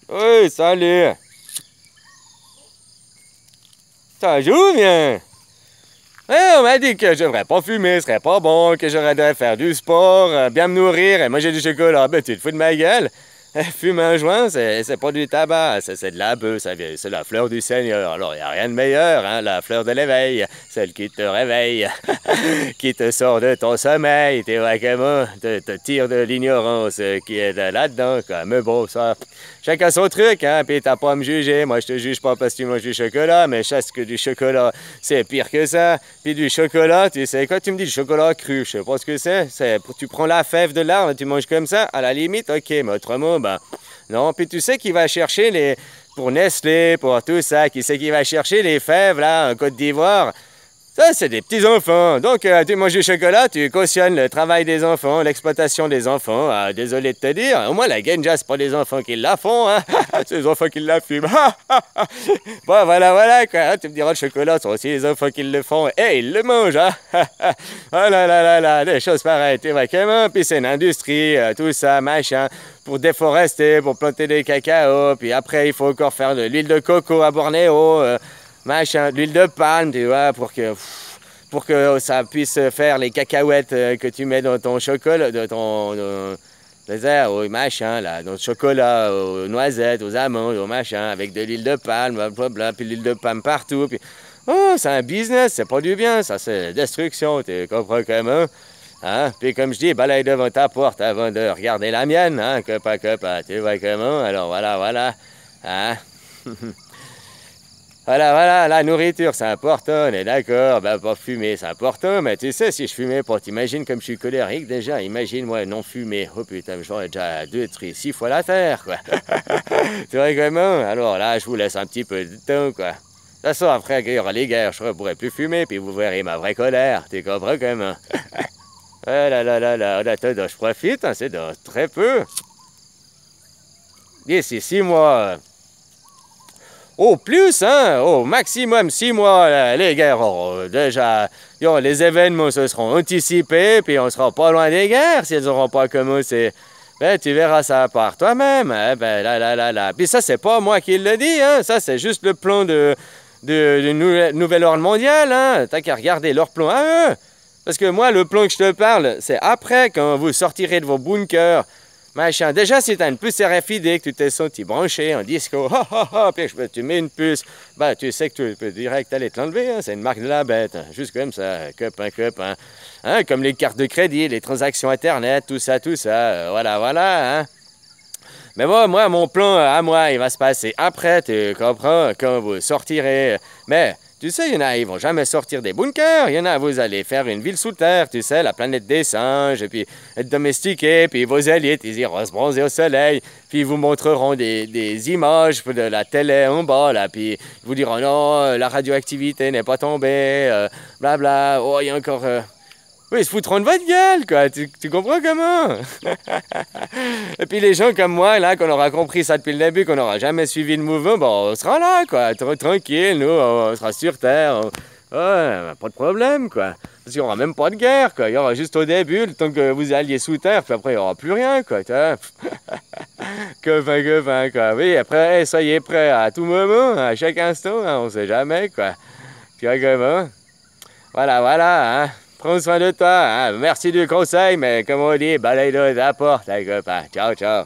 Oui, salut. Ça joue bien. Ouais, on m'a dit que je devrais pas fumer, ce serait pas bon, que j'aurais dû faire du sport, bien me nourrir et manger du chocolat. Ben, tu te fous de ma gueule. Fumer un joint, c'est pas du tabac, c'est de la bœuf, c'est la fleur du Seigneur. Alors, il n'y a rien de meilleur, hein, la fleur de l'éveil, celle qui te réveille, qui te sort de ton sommeil, tu vois comment, te tire de l'ignorance qui est là-dedans, quoi. Mais bon, ça, chacun son truc, hein, puis t'as pas à me juger. Moi, je te juge pas parce que tu manges du chocolat, mais je sais que du chocolat, c'est pire que ça. Puis du chocolat, tu sais, quand tu me dis du chocolat cru, je sais pas ce que c'est. Tu prends la fève de l'arbre, tu manges comme ça, à la limite, ok, mais autrement, ben, non. Puis tu sais qu'il va chercher pour Nestlé, pour tout ça, qui c'est qui va chercher les fèves, là, en Côte d'Ivoire. Ça, c'est des petits-enfants. Donc, tu manges du chocolat, tu cautionnes le travail des enfants, l'exploitation des enfants. Désolé de te dire, au moins la Genja, c'est pas des enfants qui la font, hein. C'est les enfants qui la fument. Bon, voilà, quoi. Tu me diras, le chocolat, c'est aussi les enfants qui le font. Et ils le mangent, hein. Oh là, des choses pareilles, tu vois comment. Puis c'est une industrie, tout ça, machin, pour déforester, pour planter des cacao. Puis après, il faut encore faire de l'huile de coco à Bornéo. Machin, de l'huile de palme, tu vois, pour que ça puisse faire les cacahuètes que tu mets dans ton chocolat, dans ton désert, au machin, là, dans le chocolat, aux noisettes, aux amandes, au machin, avec de l'huile de palme, blablabla, puis l'huile de palme partout, puis... Oh, c'est un business, c'est pas du bien, ça, c'est destruction, tu comprends comment? Hein? Puis comme je dis, balaye devant ta porte avant de regarder la mienne, hein, copain, tu vois comment? Alors voilà, hein? Voilà, la nourriture, c'est important, on est d'accord. Ben, pas fumer, c'est important, mais tu sais, si je fumais pas, t'imagines comme je suis colérique déjà, imagine-moi non fumer. Oh putain, j'aurais déjà 6 fois la terre, quoi. Tu vois comment? Alors là, je vous laisse un petit peu de temps, quoi. De toute façon, après, il y aura les guerres, je ne pourrai plus fumer, puis vous verrez ma vraie colère. Tu comprends comment? Oh là, en attendant, je profite, hein, c'est dans très peu. D'ici 6 mois. Au plus, hein, au maximum 6 mois, là, les guerres auront déjà... les événements se seront anticipés, puis on sera pas loin des guerres si elles n'auront pas commencé. Ben, tu verras ça par toi-même. Hein, ben, là. Puis ça, c'est pas moi qui le dis, hein, ça, c'est juste le plan de nouvel ordre mondial. Hein. T'as qu'à regarder leur plan à eux. Parce que moi, le plan que je te parle, c'est après, quand vous sortirez de vos bunkers. Machin. Déjà, si t'as une puce RFID, que tu t'es senti branché en disco, puis tu mets une puce, bah, tu sais que tu peux direct aller te l'enlever, hein, c'est une marque de la bête, hein, juste comme ça, copain. Hein, comme les cartes de crédit, les transactions Internet, tout ça, voilà, hein. Mais moi, mon plan à moi, il va se passer après, tu comprends, quand vous sortirez. Mais tu sais, il y en a, ils vont jamais sortir des bunkers. Il y en a, vous allez faire une ville sous terre, tu sais, la planète des singes, et puis être domestiqués, puis vos élites, ils iront se bronzer au soleil, puis ils vous montreront des images de la télé en bas, là, puis ils vous diront non, la radioactivité n'est pas tombée, blabla, oh, il y a encore... Oui, ils se foutront de votre gueule, quoi, tu comprends comment? Et puis les gens comme moi, là, qu'on aura compris ça depuis le début, qu'on n'aura jamais suivi le mouvement, bon, on sera là, quoi, tranquille, nous, on sera sur Terre, ouais, pas de problème, quoi. Parce qu'il n'y aura même pas de guerre, quoi, il y aura juste au début, le temps que vous alliez sous Terre, puis après, il n'y aura plus rien, quoi, tu vois. Que quoi. Oui, après, hey, soyez prêts à tout moment, à chaque instant, hein, on sait jamais, quoi. Puis, comment? Voilà, hein. Prends soin de toi, hein. Merci du conseil, mais comme on dit, balaye-le de la porte, les copains. Ciao.